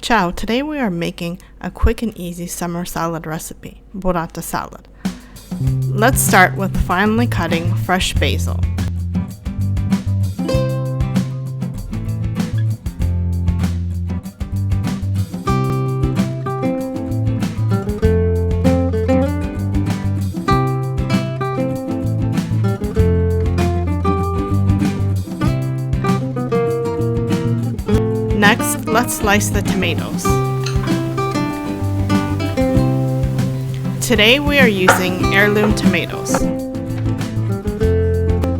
Ciao, today we are making a quick and easy summer salad recipe, burrata salad. Let's start with finely cutting fresh basil. Next, let's slice the tomatoes. Today we are using heirloom tomatoes.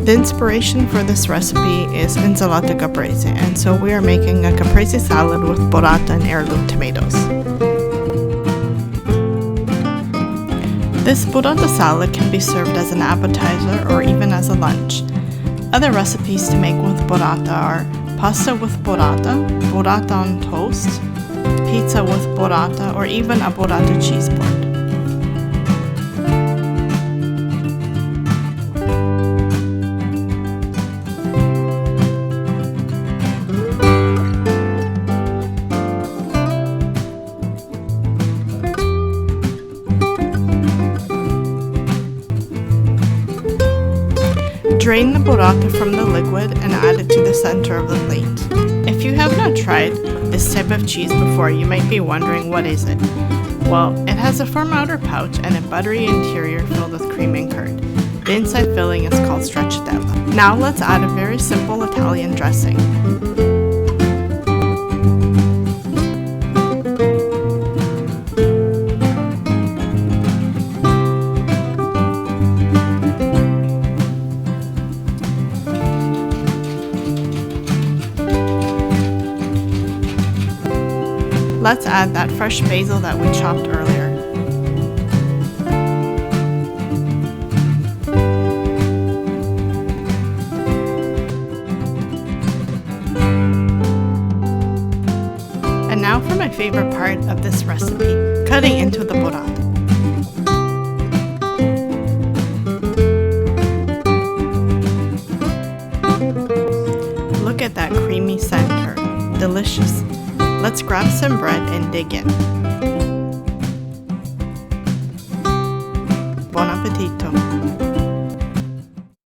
The inspiration for this recipe is insalata caprese, and so we are making a caprese salad with burrata and heirloom tomatoes. This burrata salad can be served as an appetizer or even as a lunch. Other recipes to make with burrata are pasta with burrata, burrata on toast, pizza with burrata, or even a burrata cheese board. Drain the burrata from the liquid and add it to the center of the plate. If you have not tried this type of cheese before, you might be wondering, what is it? Well, it has a firm outer pouch and a buttery interior filled with cream and curd. The inside filling is called stracciatella. Now let's add a very simple Italian dressing. Let's add that fresh basil that we chopped earlier. And now for my favorite part of this recipe, cutting into the burrata. Look at that creamy center, delicious. Let's grab some bread and dig in. Buon Appetito!